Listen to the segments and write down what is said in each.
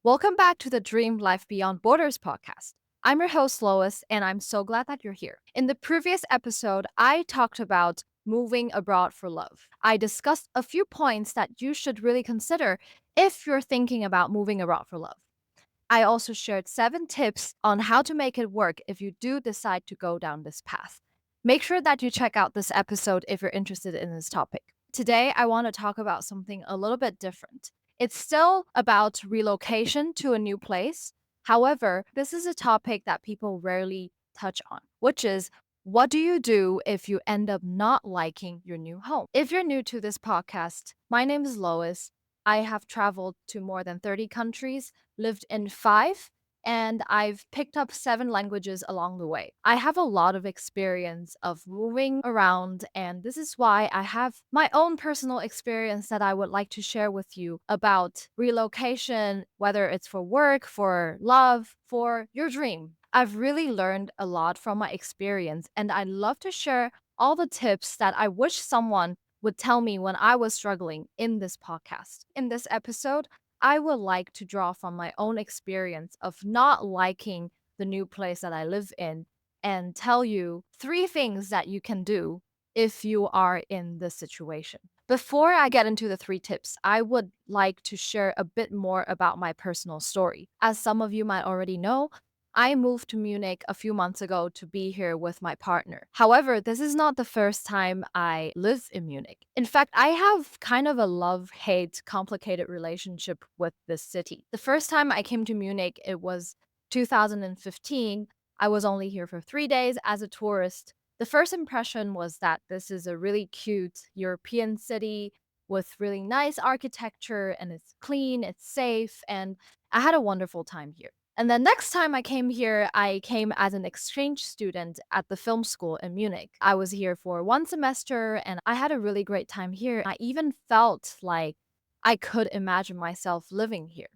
Welcome back to the Dream Life Beyond Borders podcast. I'm your host, Lois, and I'm so glad that you're here. In the previous episode, I talked about moving abroad for love. I discussed a few points that you should really consider if you're thinking about moving abroad for love. I also shared 7 tips on how to make it work if you do decide to go down this path. Make sure that you check out this episode if you're interested in this topic. Today, I want to talk about something a little bit different. It's still about relocation to a new place. However, this is a topic that people rarely touch on, which is what do you do if you end up not liking your new home? If you're new to this podcast, my name is Lois. I have traveled to more than 30 countries, lived in 5, and I've picked up 7 languages along the way. I have a lot of experience of moving around, and this is why I have my own personal experience that I would like to share with you about relocation, whether it's for work, for love, for your dream. I've really learned a lot from my experience, and I love to share all the tips that I wish someone would tell me when I was struggling in this podcast. In this episode, I would like to draw from my own experience of not liking the new place that I live in and tell you 3 things that you can do if you are in this situation. Before I get into the 3 tips, I would like to share a bit more about my personal story. As some of you might already know, I moved to Munich a few months ago to be here with my partner. However, this is not the first time I live in Munich. In fact, I have kind of a love hate, complicated relationship with this city. The first time I came to Munich, it was 2015. I was only here for 3 days as a tourist. The first impression was that this is a really cute European city with really nice architecture and it's clean, it's safe, and I had a wonderful time here. And then next time I came here, I came as an exchange student at the film school in Munich. I was here for 1 semester and I had a really great time here. I even felt like I could imagine myself living here.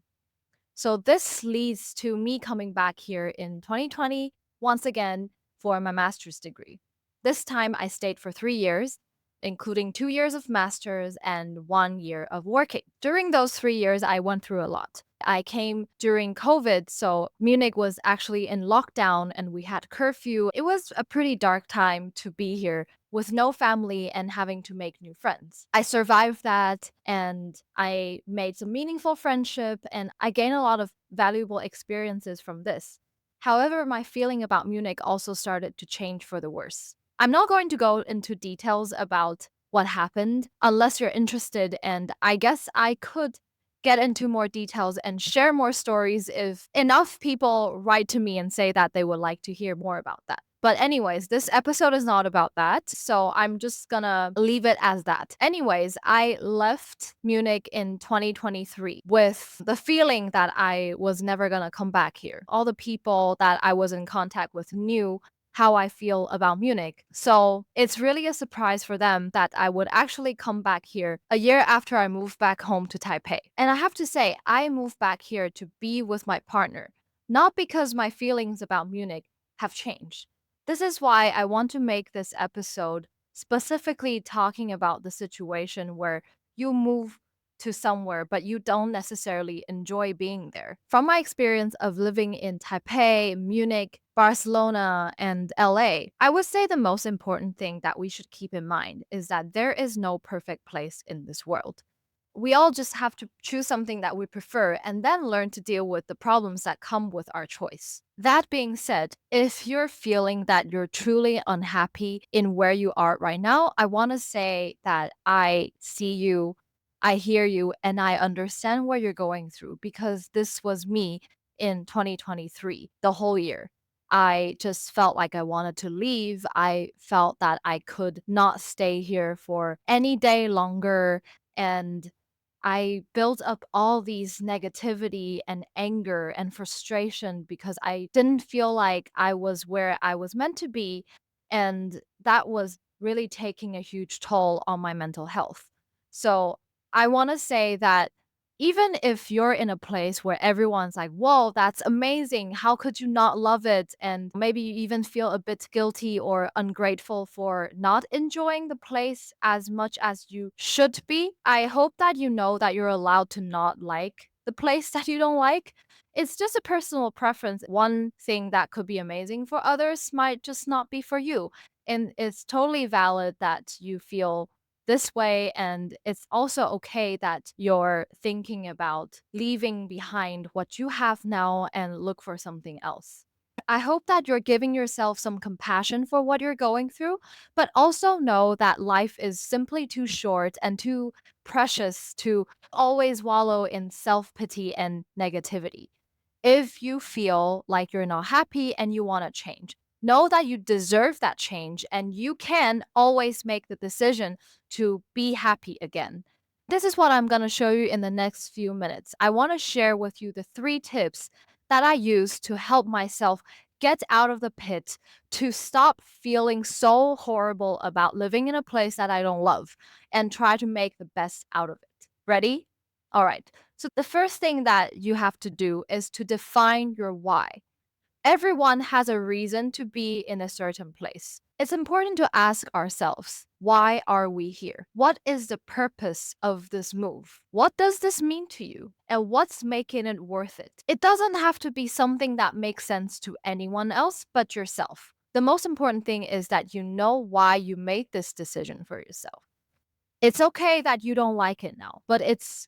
So this leads to me coming back here in 2020 once again for my master's degree. This time I stayed for 3 years, including 2 years of master's and 1 year of working. During those 3 years, I went through a lot. I came during COVID, so Munich was actually in lockdown and we had curfew. It was a pretty dark time to be here with no family and having to make new friends. I survived that and I made some meaningful friendship and I gained a lot of valuable experiences from this. However, my feeling about Munich also started to change for the worse. I'm not going to go into details about what happened unless you're interested, and I guess I could get into more details and share more stories if enough people write to me and say that they would like to hear more about that. But, anyways, this episode is not about that, so I'm just gonna leave it as that. Anyways, I left Munich in 2023 with the feeling that I was never gonna come back here. All the people that I was in contact with knew how I feel about Munich. So it's really a surprise for them that I would actually come back here a year after I moved back home to Taipei. And I have to say, I moved back here to be with my partner, not because my feelings about Munich have changed. This is why I want to make this episode specifically talking about the situation where you move to somewhere, but you don't necessarily enjoy being there. From my experience of living in Taipei, Munich, Barcelona, and LA, I would say the most important thing that we should keep in mind is that there is no perfect place in this world. We all just have to choose something that we prefer and then learn to deal with the problems that come with our choice. That being said, if you're feeling that you're truly unhappy in where you are right now, I want to say that I see you, I hear you, and I understand what you're going through because this was me in 2023, the whole year. I just felt like I wanted to leave. I felt that I could not stay here for any day longer. And I built up all these negativity and anger and frustration because I didn't feel like I was where I was meant to be. And that was really taking a huge toll on my mental health. So I want to say that even if you're in a place where everyone's like, whoa, that's amazing. How could you not love it? And maybe you even feel a bit guilty or ungrateful for not enjoying the place as much as you should be. I hope that you know that you're allowed to not like the place that you don't like. It's just a personal preference. One thing that could be amazing for others might just not be for you. And it's totally valid that you feel this way. And it's also okay that you're thinking about leaving behind what you have now and look for something else. I hope that you're giving yourself some compassion for what you're going through, but also know that life is simply too short and too precious to always wallow in self pity and negativity. If you feel like you're not happy and you want to change, know that you deserve that change and you can always make the decision to be happy again. This is what I'm going to show you in the next few minutes. I want to share with you the 3 tips that I use to help myself get out of the pit, to stop feeling so horrible about living in a place that I don't love, and try to make the best out of it. Ready? All right. So, the first thing that you have to do is to define your why. Everyone has a reason to be in a certain place. It's important to ask ourselves, why are we here? What is the purpose of this move? What does this mean to you? And what's making it worth it? It doesn't have to be something that makes sense to anyone else but yourself. The most important thing is that you know why you made this decision for yourself. It's okay that you don't like it now, but it's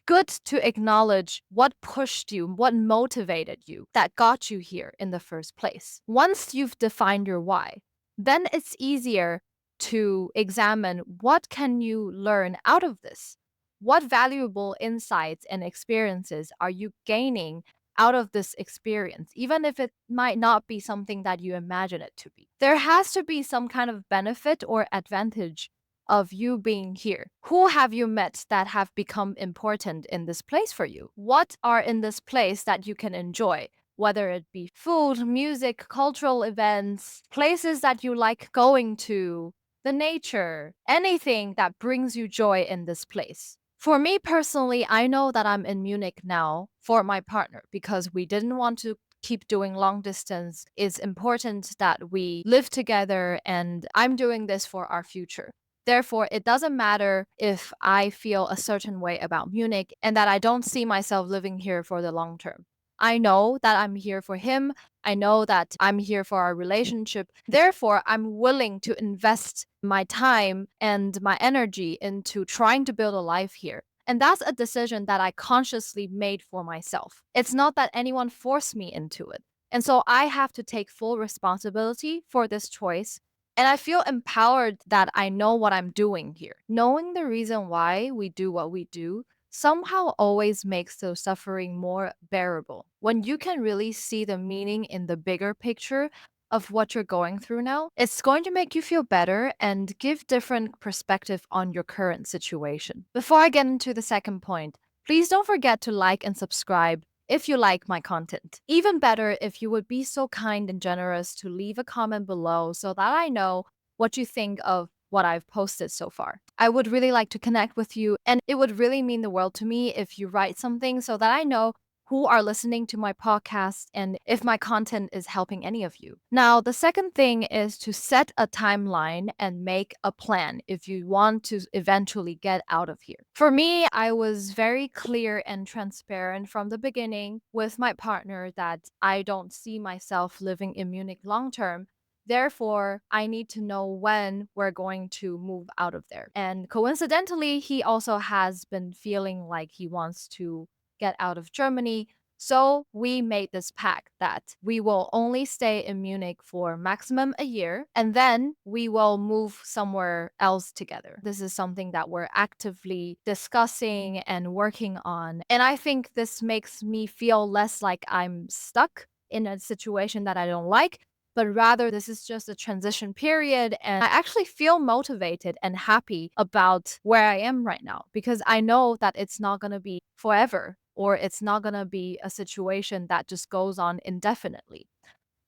good to acknowledge what pushed you, what motivated you, that got you here in the first place. Once you've defined your why, then it's easier to examine what can you learn out of this? What valuable insights and experiences are you gaining out of this experience, even if it might not be something that you imagine it to be? There has to be some kind of benefit or advantage of you being here. Who have you met that have become important in this place for you? What are in this place that you can enjoy? Whether it be food, music, cultural events, places that you like going to, the nature, anything that brings you joy in this place. For me personally, I know that I'm in Munich now for my partner because we didn't want to keep doing long distance. It's important that we live together, and I'm doing this for our future. Therefore, it doesn't matter if I feel a certain way about Munich and that I don't see myself living here for the long term. I know that I'm here for him. I know that I'm here for our relationship. Therefore, I'm willing to invest my time and my energy into trying to build a life here. And that's a decision that I consciously made for myself. It's not that anyone forced me into it. And so I have to take full responsibility for this choice, and I feel empowered that I know what I'm doing here. Knowing the reason why we do what we do somehow always makes the suffering more bearable. When you can really see the meaning in the bigger picture of what you're going through now, it's going to make you feel better and give different perspective on your current situation. Before I get into the second point, please don't forget to like and subscribe if you like my content. Even better if you would be so kind and generous to leave a comment below so that I know what you think of what I've posted so far. I would really like to connect with you, and it would really mean the world to me if you write something so that I know who are listening to my podcast and if my content is helping any of you. Now, the second thing is to set a timeline and make a plan if you want to eventually get out of here. For me, I was very clear and transparent from the beginning with my partner that I don't see myself living in Munich long term. Therefore, I need to know when we're going to move out of there. And coincidentally, he also has been feeling like he wants to get out of Germany. So we made this pact that we will only stay in Munich for maximum a year, and then we will move somewhere else together. This is something that we're actively discussing and working on. And I think this makes me feel less like I'm stuck in a situation that I don't like, but rather this is just a transition period. And I actually feel motivated and happy about where I am right now because I know that it's not going to be forever, or it's not going to be a situation that just goes on indefinitely.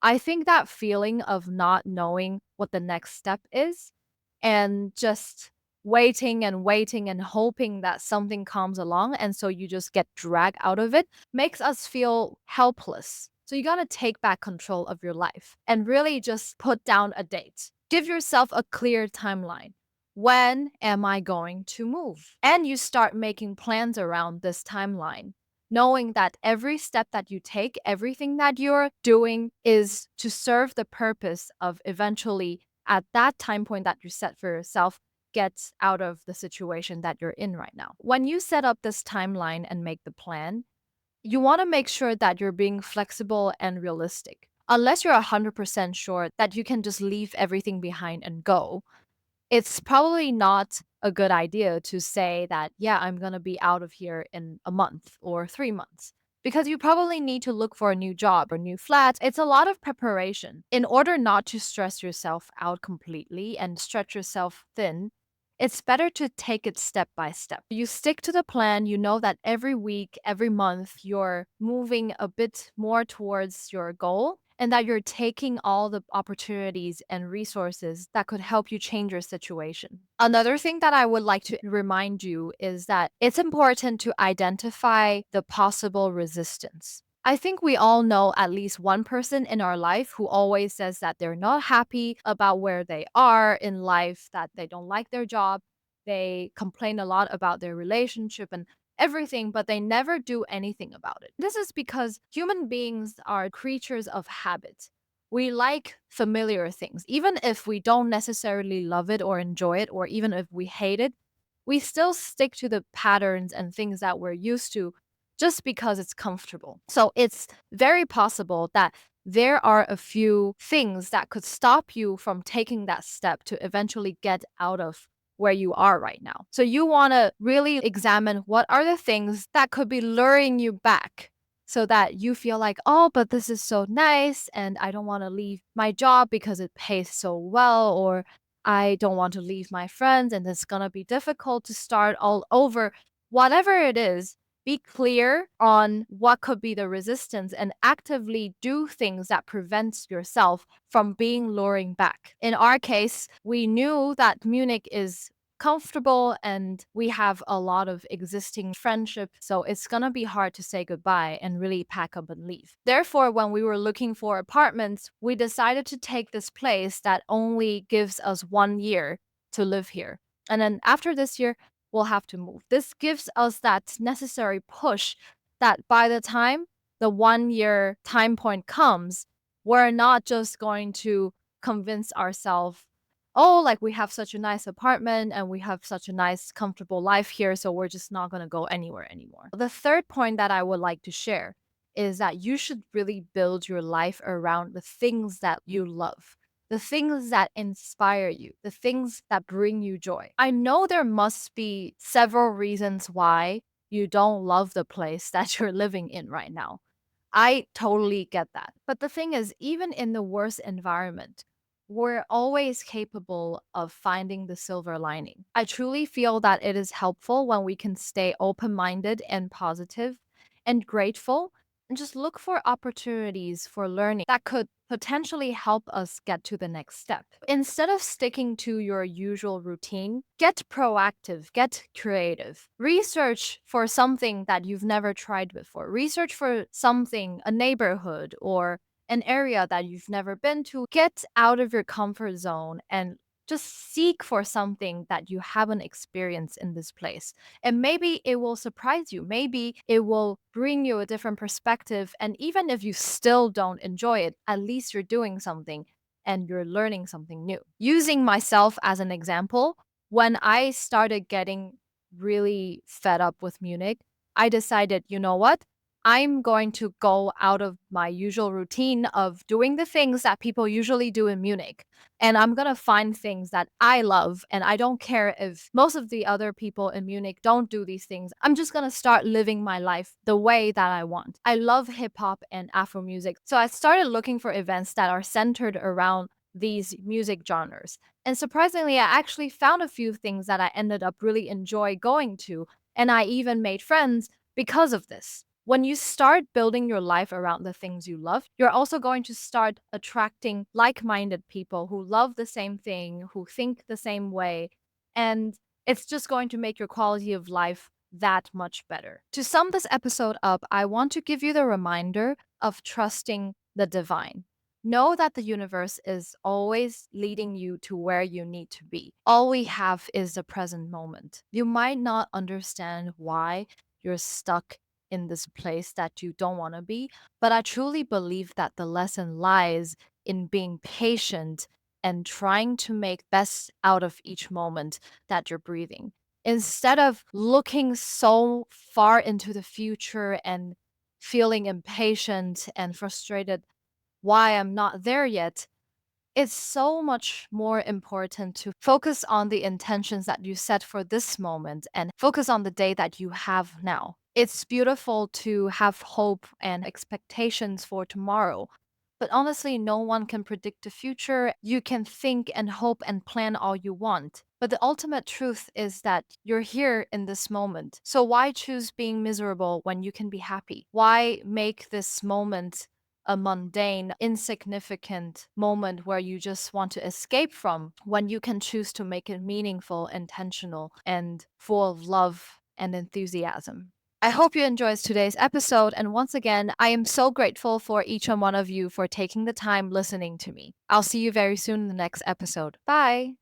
I think that feeling of not knowing what the next step is and just waiting and waiting and hoping that something comes along, and so you just get dragged out of it, makes us feel helpless. So you got to take back control of your life and really just put down a date. Give yourself a clear timeline. When am I going to move? And you start making plans around this timeline. knowing that every step that you take, everything that you're doing is to serve the purpose of eventually, at that time point that you set for yourself, get out of the situation that you're in right now. When you set up this timeline and make the plan, you want to make sure that you're being flexible and realistic. Unless you're 100% sure that you can just leave everything behind and go, it's probably not a good idea to say that, yeah, I'm going to be out of here in a month or 3 months. Because you probably need to look for a new job or new flat. It's a lot of preparation. In order not to stress yourself out completely and stretch yourself thin, it's better to take it step by step. You stick to the plan, you know that every week, every month, you're moving a bit more towards your goal and that you're taking all the opportunities and resources that could help you change your situation. Another thing that I would like to remind you is that it's important to identify the possible resistance. I think we all know at least one person in our life who always says that they're not happy about where they are in life, that they don't like their job. They complain a lot about their relationship and everything, but they never do anything about it. This is because human beings are creatures of habit. We like familiar things. Even if we don't necessarily love it or enjoy it, or even if we hate it, we still stick to the patterns and things that we're used to just because it's comfortable. So it's very possible that there are a few things that could stop you from taking that step to eventually get out of where you are right now. So you want to really examine what are the things that could be luring you back so that you feel like, oh, but this is so nice and I don't want to leave my job because it pays so well, or I don't want to leave my friends and it's going to be difficult to start all over. Whatever it is, be clear on what could be the resistance and actively do things that prevents yourself from being luring back. In our case, we knew that Munich is comfortable and we have a lot of existing friendship, so it's going to be hard to say goodbye and really pack up and leave. Therefore, when we were looking for apartments, we decided to take this place that only gives us 1 year to live here. And then after this year, we'll have to move. This gives us that necessary push that by the time the 1 year time point comes, we're not just going to convince ourselves, oh, like we have such a nice apartment and we have such a nice, comfortable life here, so we're just not going to go anywhere anymore. The third point that I would like to share is that you should really build your life around the things that you love, the things that inspire you, the things that bring you joy. I know there must be several reasons why you don't love the place that you're living in right now. I totally get that. But the thing is, even in the worst environment, we're always capable of finding the silver lining. I truly feel that it is helpful when we can stay open minded and positive and grateful and just look for opportunities for learning that could potentially help us get to the next step. Instead of sticking to your usual routine, get proactive, get creative. Research for something that you've never tried before. Research for something, a neighborhood or an area that you've never been to. Get out of your comfort zone and just seek for something that you haven't experienced in this place. And maybe it will surprise you. Maybe it will bring you a different perspective. And even if you still don't enjoy it, at least you're doing something and you're learning something new. Using myself as an example, when I started getting really fed up with Munich, I decided, you know what? I'm going to go out of my usual routine of doing the things that people usually do in Munich. And I'm going to find things that I love. And I don't care if most of the other people in Munich don't do these things. I'm just going to start living my life the way that I want. I love hip hop and Afro music. So I started looking for events that are centered around these music genres. And surprisingly, I actually found a few things that I ended up really enjoy going to. And I even made friends because of this. When you start building your life around the things you love, you're also going to start attracting like minded people who love the same thing, who think the same way. And it's just going to make your quality of life that much better. To sum this episode up, I want to give you the reminder of trusting the divine. Know that the universe is always leading you to where you need to be. All we have is the present moment. You might not understand why you're stuck in this place that you don't want to be. But I truly believe that the lesson lies in being patient and trying to make best out of each moment that you're breathing. Instead of looking so far into the future and feeling impatient and frustrated why I'm not there yet, it's so much more important to focus on the intentions that you set for this moment and focus on the day that you have now. It's beautiful to have hope and expectations for tomorrow. But honestly, no one can predict the future. You can think and hope and plan all you want. But the ultimate truth is that you're here in this moment. So why choose being miserable when you can be happy? Why make this moment a mundane, insignificant moment where you just want to escape from when you can choose to make it meaningful, intentional, and full of love and enthusiasm? I hope you enjoyed today's episode. And once again, I am so grateful for each and one of you for taking the time listening to me. I'll see you very soon in the next episode. Bye.